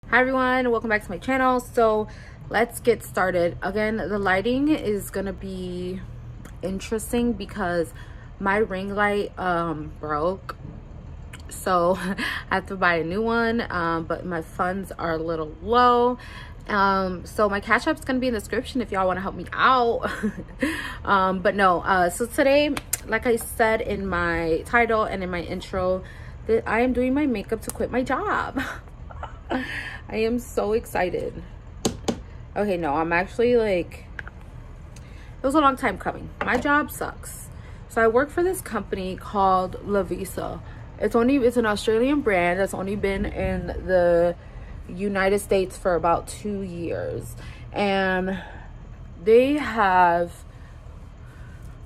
Hi everyone, welcome back to my channel. So let's get started. Again, the lighting is gonna be interesting because my ring light broke, so I have to buy a new one, but my funds are a little low. So my cash app's gonna be in the description if y'all want to help me out. But no, so today, like I said in my title and in my intro, that I am doing my makeup to quit my job. I am so excited. Okay, no, I'm actually like, it was a long time coming. My job sucks. So I work for this company called Lulu. It's an Australian brand that's only been in the United States for about 2 years, and they're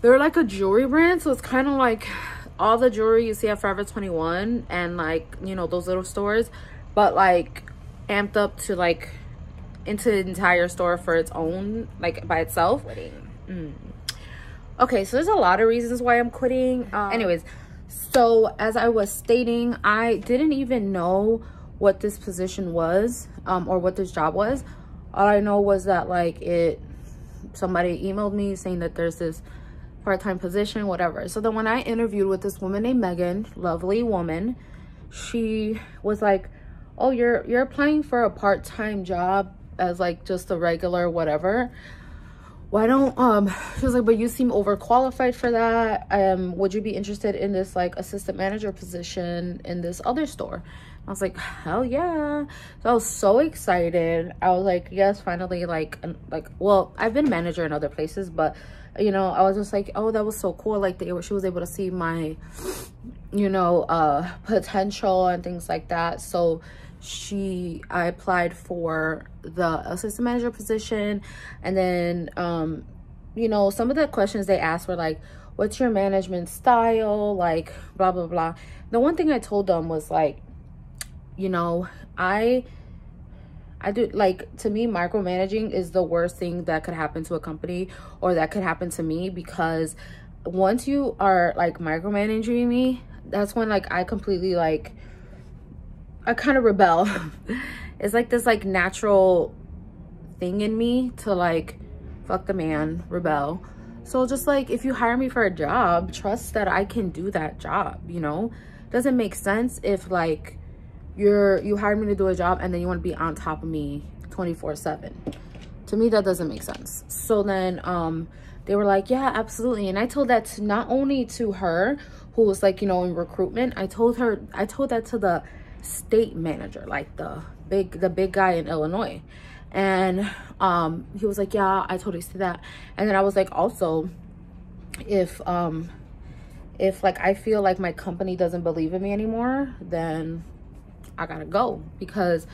like a jewelry brand. So it's kind of like all the jewelry you see at Forever 21 and, like, you know, those little stores, but like amped up to like into the entire store for its own, like by itself. Okay, so there's a lot of reasons why I'm quitting. Anyways, so as I was stating, I didn't even know what this position was, or what this job was. All I know was that like somebody emailed me saying that there's this part-time position, whatever. So then when I interviewed with this woman named Megan, lovely woman, she was like, oh, you're applying for a part-time job as like just a regular whatever. Why don't she was like, but you seem overqualified for that. Would you be interested in this like assistant manager position in this other store? I was like, hell yeah. So I was so excited. I was like, yes, finally. Like, well, I've been manager in other places, but you know, I was just like, oh, that was so cool. Like she was able to see my, you know, potential and things like that. So I applied for the assistant manager position, and then you know, some of the questions they asked were like, what's your management style, like blah blah blah. The one thing I told them was like, you know, I do, like, to me, micromanaging is the worst thing that could happen to a company, or that could happen to me, because once you are like micromanaging me, that's when like I completely like, I kind of rebel. It's like this like natural thing in me to like fuck the man, rebel. So just like, if you hire me for a job, trust that I can do that job, you know? Doesn't make sense if like you hired me to do a job and then you want to be on top of me 24/7. To me, that doesn't make sense. So then they were like, yeah, absolutely. And I told that to, not only to her, who was like, you know, in recruitment, I told that to the state manager, like the big guy in Illinois. And he was like, yeah, I totally see that. And then I was like, also, if like I feel like my company doesn't believe in me anymore, then I gotta go, because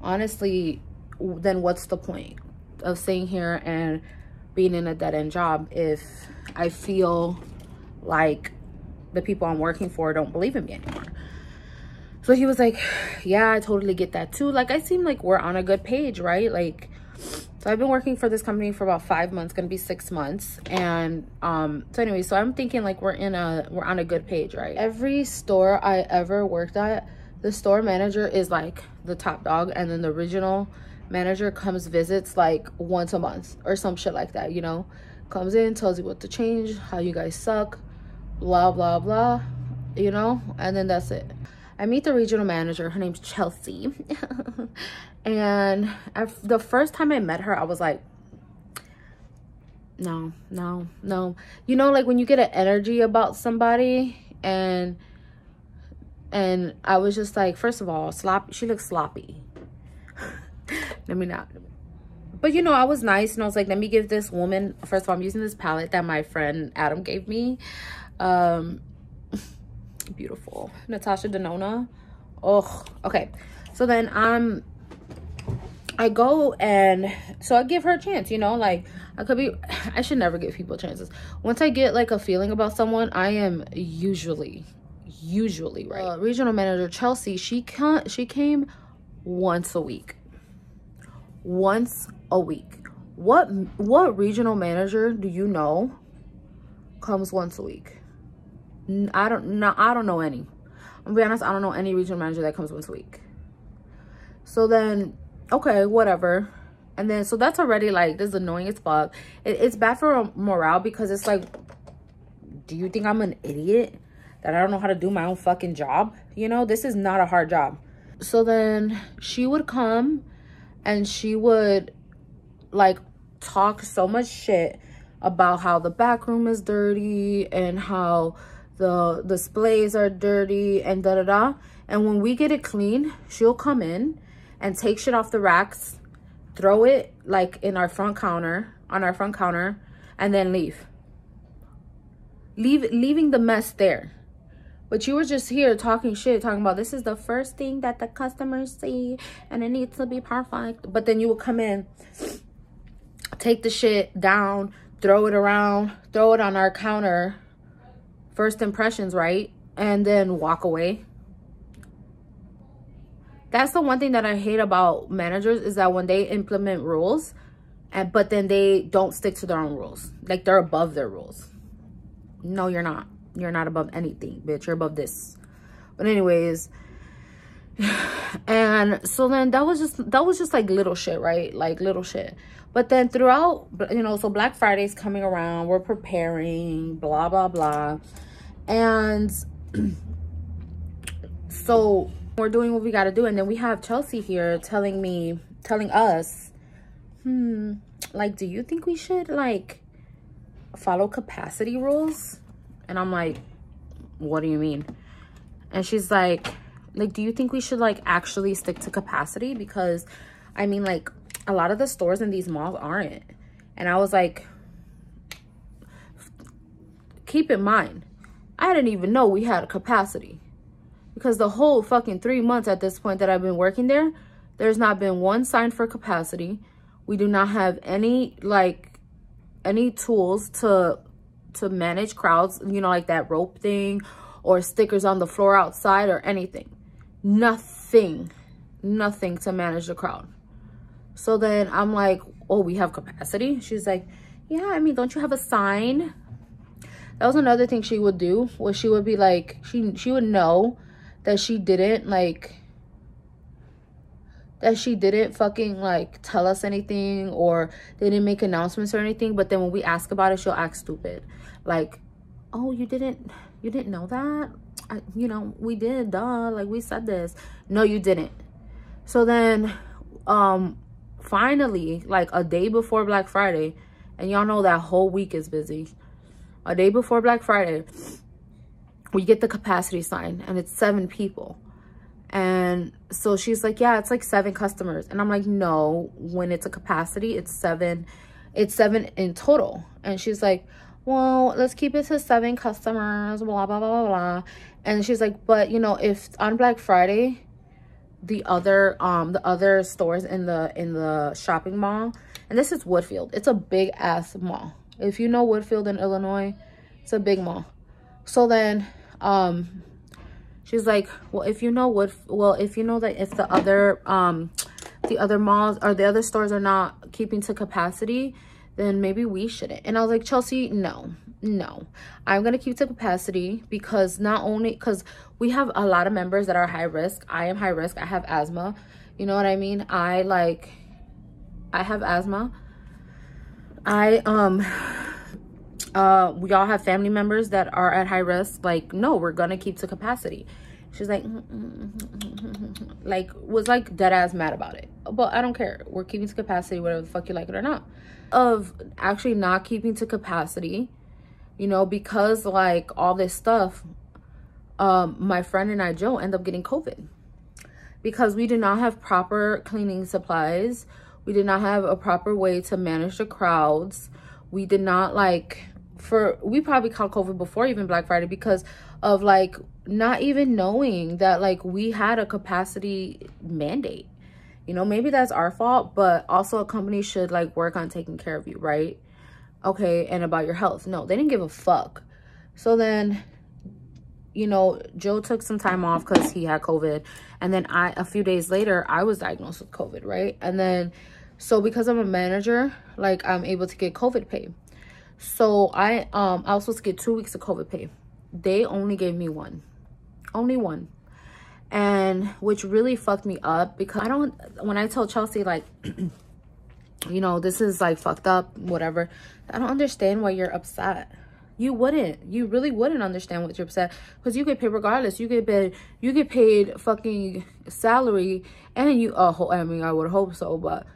honestly, then what's the point of staying here and being in a dead-end job if I feel like the people I'm working for don't believe in me anymore? So he was like, yeah, I totally get that too. Like, I seem like we're on a good page, right? Like, so I've been working for this company for about 5 months, gonna be 6 months. And so anyway, so I'm thinking like we're on a good page, right? Every store I ever worked at, the store manager is like the top dog, and then the regional manager comes, visits like once a month or some shit like that, you know? Comes in, tells you what to change, how you guys suck, blah blah blah, you know? And then that's it. I meet the regional manager. Her name's Chelsea. And the first time I met her, I was like, no. You know, like when you get an energy about somebody, and I was just like, first of all, she looks sloppy. Let me not. But you know, I was nice, and I was like, let me give this woman, first of all, I'm using this palette that my friend Adam gave me. Beautiful Natasha Denona. Oh, okay. So then I go, and so I give her a chance, you know, like I should never give people chances. Once I get like a feeling about someone, I am usually right. Regional manager Chelsea, she came once a week. What regional manager do you know comes once a week? I don't know any. I'm gonna be honest, I don't know any regional manager that comes once a week. So then, okay, whatever. And then, so that's already like, this is annoying as fuck. It's bad for morale because it's like, do you think I'm an idiot that I don't know how to do my own fucking job? You know, this is not a hard job. So then she would come and she would like talk so much shit about how the back room is dirty and how the displays are dirty and da-da-da. And when we get it clean, she'll come in and take shit off the racks, throw it like in our front counter, on our front counter, and then leaving the mess there. But you were just here talking shit, talking about this is the first thing that the customers see and it needs to be perfect. But then you would come in, take the shit down, throw it around, throw it on our counter, first impressions, right? And then walk away. That's the one thing that I hate about managers, is that when they implement rules, but then they don't stick to their own rules. Like they're above their rules. No, you're not. You're not above anything, bitch. You're above this. But anyways, and so then that was just like little shit, right? Like little shit. But then throughout, you know, so Black Friday's coming around, we're preparing, blah, blah, blah. And so we're doing what we got to do. And then we have Chelsea here telling us, like, do you think we should like follow capacity rules? And I'm like, what do you mean? And she's like, do you think we should like actually stick to capacity? Because I mean, like, a lot of the stores in these malls aren't. And I was like, keep in mind, I didn't even know we had a capacity, because the whole fucking 3 months at this point that I've been working there, there's not been one sign for capacity. We do not have any tools to manage crowds, you know, like that rope thing or stickers on the floor outside or anything. Nothing to manage the crowd. So then I'm like, oh, we have capacity? She's like, yeah, I mean, don't you have a sign? That was another thing she would do, where she would be like, she would know that she didn't fucking like tell us anything, or they didn't make announcements or anything. But then when we ask about it, she'll act stupid. Like, oh, you didn't know that? You know, we did, duh, like we said this. No, you didn't. So then finally, like a day before Black Friday, and y'all know that whole week is busy, a day before Black Friday, we get the capacity sign and it's 7 people. And so she's like, yeah, it's like 7 customers. And I'm like, no, when it's a capacity, it's 7 in total. And she's like, well, let's keep it to 7 customers, blah, blah, blah, blah, blah. And she's like, but you know, if on Black Friday, the other stores in the shopping mall, and this is Woodfield, it's a big ass mall. If you know Woodfield in Illinois, it's a big mall. So then she's like, well, if you know that if the other malls or the other stores are not keeping to capacity, then maybe we shouldn't. And I was like, Chelsea, no, I'm gonna keep to capacity, because not only because we have a lot of members that are high risk. I am high risk. I have asthma. You know what I mean? I have asthma. We all have family members that are at high risk. Like, no, we're gonna keep to capacity. She's like, like, was like dead ass mad about it. But I don't care. We're keeping to capacity, whether the fuck you like it or not. Of actually not keeping to capacity, you know, because like all this stuff, my friend and I, Joe, end up getting COVID because we did not have proper cleaning supplies. We did not have a proper way to manage the crowds. We did not we probably caught COVID before even Black Friday because of like not even knowing that like we had a capacity mandate. You know, maybe that's our fault, but also a company should like work on taking care of you, right? Okay, and about your health. No, they didn't give a fuck. So then, you know, Joe took some time off because he had COVID. And then a few days later, I was diagnosed with COVID, right? And then, so because I'm a manager, like I'm able to get COVID pay. So I was supposed to get 2 weeks of COVID pay. They only gave me 1. Only 1. And which really fucked me up, because when I told Chelsea, like, you know, this is like fucked up, whatever, I don't understand why you're upset. You really wouldn't understand what you're upset, because you get paid regardless. You get paid fucking salary, and you, I mean, I would hope so, but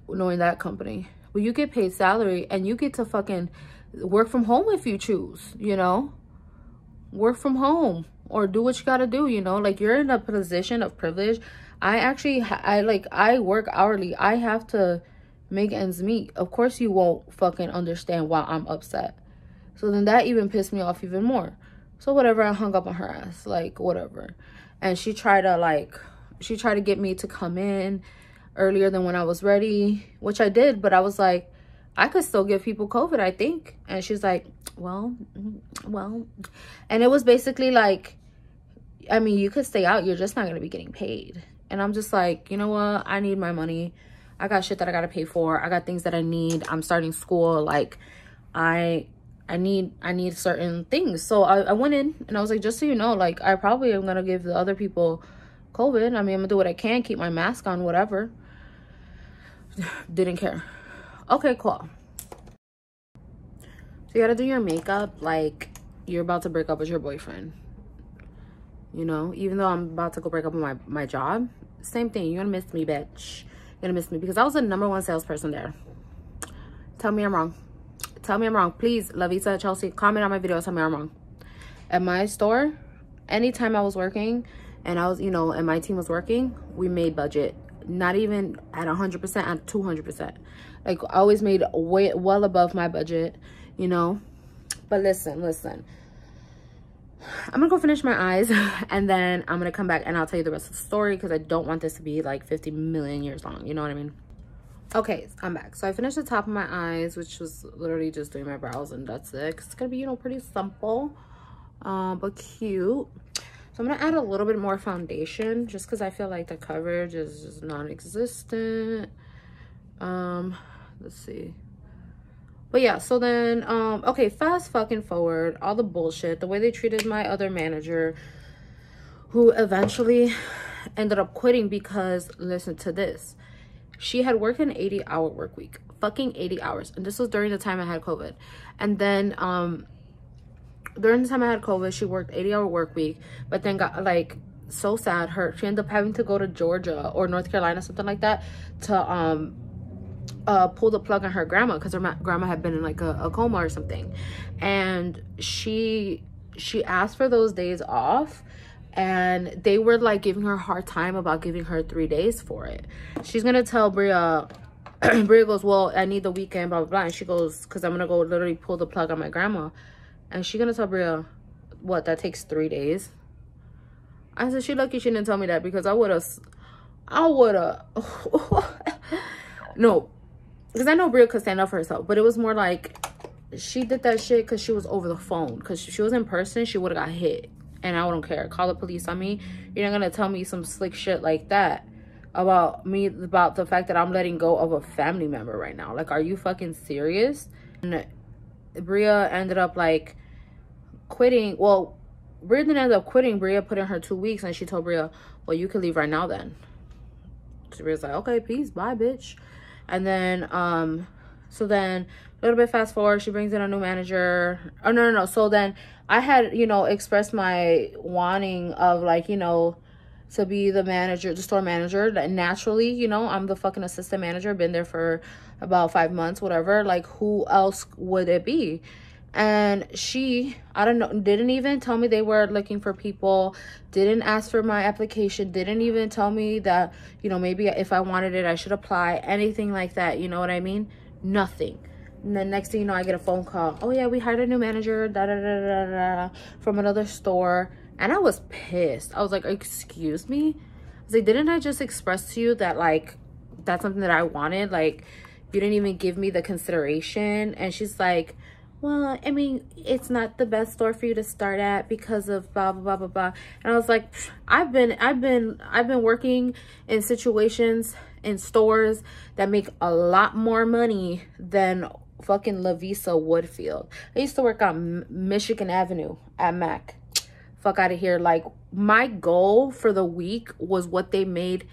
knowing that company, but you get paid salary and you get to fucking work from home if you choose, you know, work from home or do what you gotta do, you know, like, you're in a position of privilege. I work hourly. I have to make ends meet. Of course you won't fucking understand why I'm upset. So then that even pissed me off even more. So whatever, I hung up on her ass, like, whatever. And she tried to get me to come in earlier than when I was ready, which I did, but I was like, I could still give people COVID, I think. And she's like, well, and it was basically like, I mean, you could stay out, you're just not going to be getting paid. And I'm just like, you know what? I need my money. I got shit that I got to pay for. I got things that I need. I'm starting school. Like, I need certain things. So I went in and I was like, just so you know, like, I probably am going to give the other people COVID. I mean, I'm going to do what I can, keep my mask on, whatever. Didn't care. Okay, cool. So you gotta do your makeup like you're about to break up with your boyfriend. You know, even though I'm about to go break up with my job, same thing. You're gonna miss me, bitch. You're gonna miss me, because I was the #1 salesperson there. Tell me I'm wrong. Tell me I'm wrong. Please, Lavisa, Chelsea, comment on my video. Tell me I'm wrong. At my store, anytime I was working and I was, you know, and my team was working, we made budget. Not even at 100%, at 200%. Like, I always made well above my budget, you know. But listen, I'm gonna go finish my eyes and then I'm gonna come back and I'll tell you the rest of the story, because I don't want this to be like 50 million years long, you know what I mean? Okay, I'm back. So I finished the top of my eyes, which was literally just doing my brows, and that's it. It's gonna be, you know, pretty simple, but cute. So I'm gonna add a little bit more foundation, just because I feel like the coverage is just non-existent. Let's see. But yeah, so then, okay, fast fucking forward, all the bullshit, the way they treated my other manager, who eventually ended up quitting because, listen to this, she had worked an 80-hour work week, fucking 80 hours. And this was during the time I had COVID. And then, during the time I had COVID, she worked 80-hour work week, but then got, like, so sad. She ended up having to go to Georgia or North Carolina, something like that, to pull the plug on her grandma, because her grandma had been in like a coma or something. And she asked for those days off, and they were like giving her a hard time about giving her 3 days for it. She's gonna tell Bria, Bria goes, well, I need the weekend, blah blah blah, and she goes, because I'm gonna go literally pull the plug on my grandma. And she gonna tell Bria, what, that takes 3 days? I said, she lucky she didn't tell me that, because I would've no, because I know Bria could stand up for herself, but it was more like she did that shit because she was over the phone. Because if she was in person, she would have got hit, and I don't care. Call the police on me. You're not gonna tell me some slick shit like that about me, about the fact that I'm letting go of a family member right now. Like, are you fucking serious? And Bria ended up like quitting. Well, Bria didn't end up quitting. Bria put in her 2 weeks, and she told Bria, well, you can leave right now then. So Bria's like, okay, peace, bye, bitch. And then so then a little bit fast forward, she brings in a new manager. Oh, no. So then I had, you know, expressed my wanting of, like, you know, to be the manager, the store manager. That naturally, you know, I'm the fucking assistant manager, been there for about 5 months, whatever. Like, who else would it be? And she, I don't know, didn't even tell me they were looking for people, didn't ask for my application, didn't even tell me that, you know, maybe if I wanted it, I should apply, anything like that, you know what I mean? Nothing. And then next thing you know, I get a phone call. Oh yeah, we hired a new manager, from another store. And I was pissed. I was like, excuse me? I was like, didn't I just express to you that, like, that's something that I wanted? Like, you didn't even give me the consideration. And she's like, well, I mean, it's not the best store for you to start at because of blah blah blah blah blah. And I was like, I've been working in situations in stores that make a lot more money than fucking Lavisa Woodfield. I used to work on Michigan Avenue at Mac. fuck out of here. Like, my goal for the week was what they made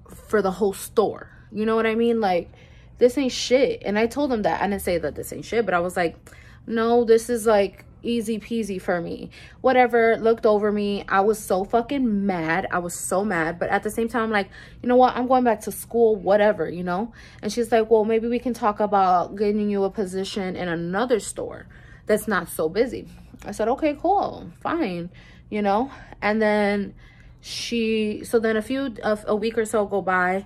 for the whole store. You know what I mean? Like, this ain't shit. And I told them that. I didn't say that this ain't shit, but I was like, no, this is like easy peasy for me. Whatever. Looked over me. I was so fucking mad. I was so mad. But at the same time, I'm like, you know what? I'm going back to school, whatever, you know? And she's like, well, maybe we can talk about getting you a position in another store that's not so busy. I said, okay, cool, fine, you know? And then so then a week or so go by.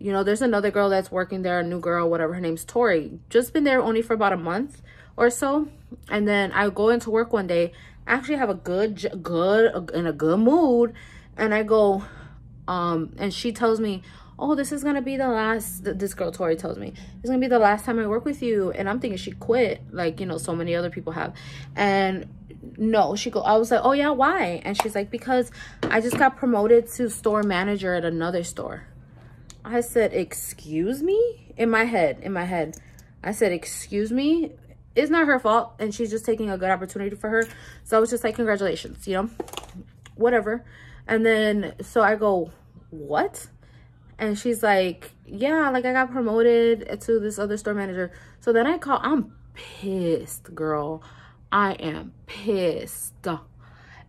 You know, there's another girl that's working there, a new girl, whatever, her name's Tori. Just been there only for about a month or so. And then I go into work one day, actually have a in a good mood. And I go, and she tells me, oh, this is gonna be the last, this girl Tori tells me, it's gonna be the last time I work with you. And I'm thinking she quit, like, you know, so many other people have. And no, I was like, oh yeah, why? And she's like, because I just got promoted to store manager at another store. I said, excuse me? In my head, I said, excuse me? It's not her fault, and she's just taking a good opportunity for her. So I was just like, congratulations, you know, whatever. And then, so I go, what? And she's like, yeah, like, I got promoted to this other store manager. So then I'm pissed, girl. I am pissed.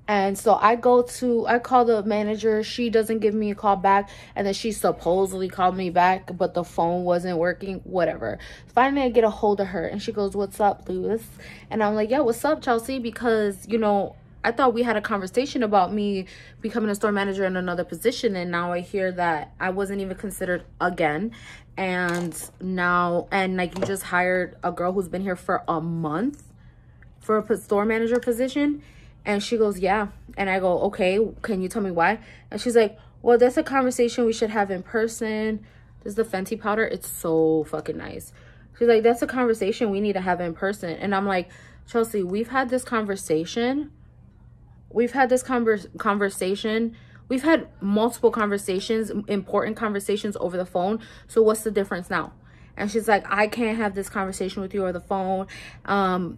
And so I call the manager. She doesn't give me a call back. And then she supposedly called me back, but the phone wasn't working, whatever. Finally, I get a hold of her and she goes, what's up, Lewis? And I'm like, yeah, what's up, Chelsea? Because, you know, I thought we had a conversation about me becoming a store manager in another position. And now I hear that I wasn't even considered again. And like, you just hired a girl who's been here for a month for a store manager position. And she goes, yeah. And I go, okay, can you tell me why? And she's like, well, that's a conversation we should have in person. This is the Fenty powder. It's so fucking nice. She's like, that's a conversation we need to have in person. And I'm like, Chelsea, we've had this conversation. We've had this conversation. We've had multiple conversations, important conversations over the phone. So what's the difference now? And she's like, I can't have this conversation with you over the phone.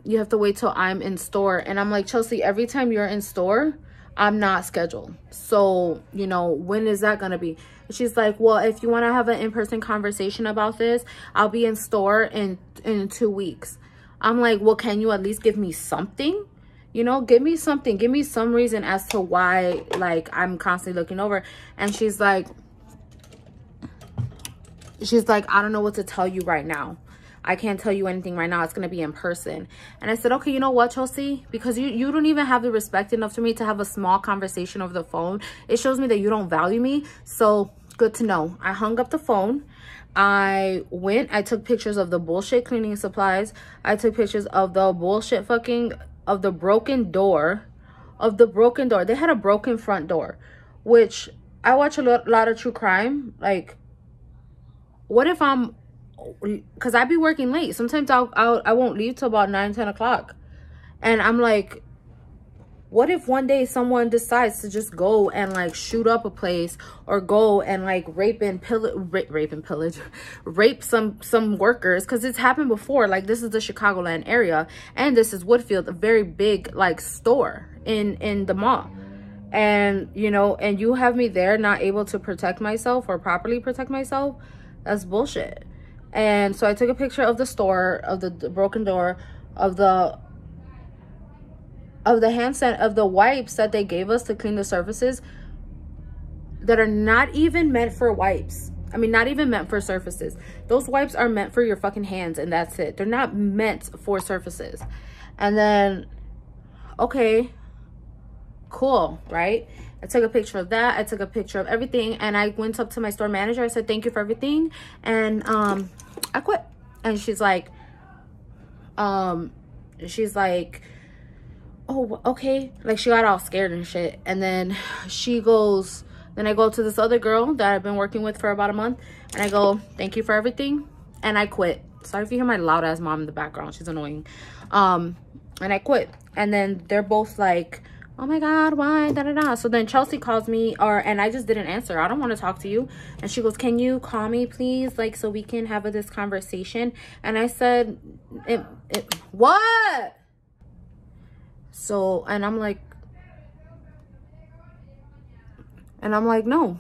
You have to wait till I'm in store. And I'm like, Chelsea, every time you're in store, I'm not scheduled. So, you know, when is that going to be? And she's like, well, if you want to have an in-person conversation about this, I'll be in store in 2 weeks. I'm like, well, can you at least give me something? You know, give me something. Give me some reason as to why, like, I'm constantly looking over. And she's like, I don't know what to tell you right now. I can't tell you anything right now. It's going to be in person. And I said, okay, you know what, Chelsea? Because you don't even have the respect enough to me to have a small conversation over the phone. It shows me that you don't value me. So good to know. I hung up the phone. I took pictures of the bullshit cleaning supplies. I took pictures of the bullshit of the broken door. They had a broken front door, which I watch a lot of true crime. Like, what if because I be working late. Sometimes I won't leave till about 9-10 o'clock. And I'm like, what if one day someone decides to just go and like shoot up a place, or go and like rape some workers? Because it's happened before. Like, this is the Chicagoland area, and this is Woodfield, a very big like store in the mall. And, you know, and you have me there not able to protect myself or properly protect myself. That's bullshit. And so I took a picture of the store, of the broken door, of the wipes that they gave us to clean the surfaces that are not even meant for wipes. I mean, not even meant for surfaces. Those wipes are meant for your fucking hands, and that's it. They're not meant for surfaces. And then, okay, cool, right? I took a picture of that. I took a picture of everything, and I went up to my store manager. I said, thank you for everything. And I quit. And she's like, oh, okay. Like, she got all scared and shit. And then she goes, then I go to this other girl that I've been working with for about a month, and I go, thank you for everything. And I quit. Sorry if you hear my loud ass mom in the background. She's annoying. And I quit. And then they're both like, oh my God, why? Da, da, da. So then Chelsea calls me, and I just didn't answer. I don't want to talk to you. And she goes, can you call me, please? Like, so we can have this conversation. And I said, what? So, and I'm like, And I'm like, no.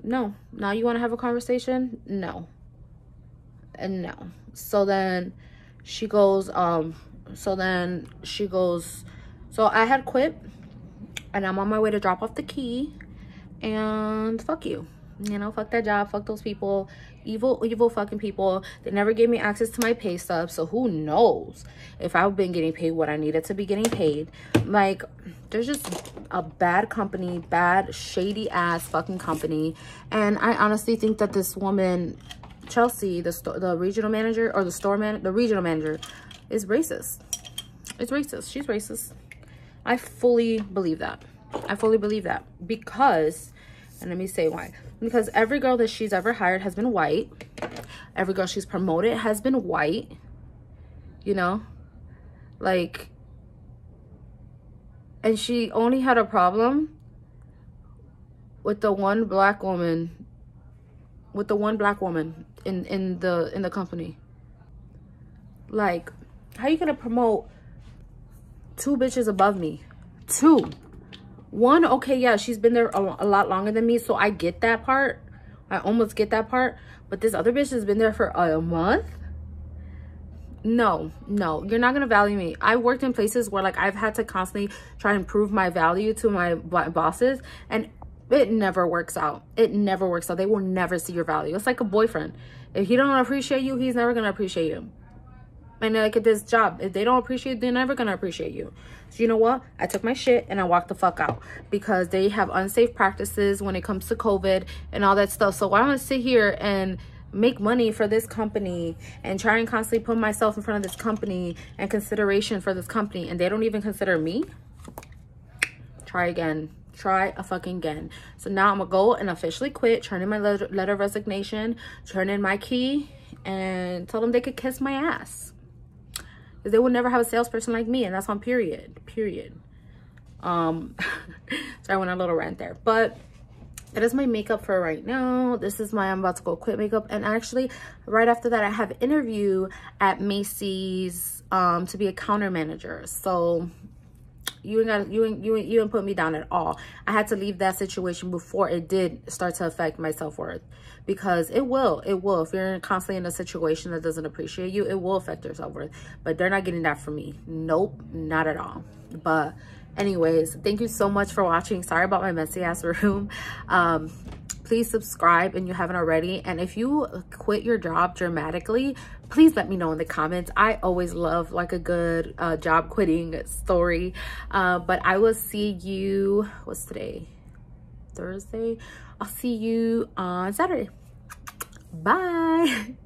Now you want to have a conversation? No. And no. So then she goes, so I had quit, and I'm on my way to drop off the key, and fuck you. You know, fuck that job, fuck those people, evil fucking people. They never gave me access to my pay stub, so who knows if I've been getting paid what I needed to be getting paid. Like, there's just a bad company, bad, shady ass fucking company. And I honestly think that this woman, Chelsea, the regional manager, or the regional manager, is racist. It's racist. She's racist. I fully believe that. I fully believe that because, and let me say why. Because every girl that she's ever hired has been white. Every girl she's promoted has been white. You know? Like, and she only had a problem with the one black woman, in the company. Like, how you gonna promote 2 bitches above me? 2. One, okay, yeah, she's been there a lot longer than me, so I get that part. I almost get that part. But this other bitch has been there for a month? No, you're not gonna value me. I worked in places where, like, I've had to constantly try and prove my value to my bosses, and it never works out. It never works out. They will never see your value. It's like a boyfriend. If he don't appreciate you, he's never gonna appreciate you. And like at this job, if they don't appreciate you, they're never gonna appreciate you. So you know what? I took my shit and I walked the fuck out, because they have unsafe practices when it comes to COVID and all that stuff. So why am I sit here and make money for this company and try and constantly put myself in front of this company and consideration for this company, and they don't even consider me? Try again. Try a fucking again. So now I'm gonna go and officially quit, turn in my letter of resignation, turn in my key, and tell them they could kiss my ass. Because they will never have a salesperson like me, and that's on period. Sorry, I went on a little rant there, but that is my makeup for right now. This is my I'm about to go quit makeup. And actually, right after that, I have an interview at Macy's to be a counter manager. So you didn't put me down at all. I had to leave that situation before it did start to affect my self-worth, because it will. If you're constantly in a situation that doesn't appreciate you, it will affect your self-worth. But they're not getting that from me. Nope, not at all. But anyways, thank you so much for watching. Sorry about my messy ass room. Please subscribe if you haven't already. And if you quit your job dramatically, please let me know in the comments. I always love like a good job quitting story. But I will see you, what's today? Thursday? I'll see you on Saturday. Bye.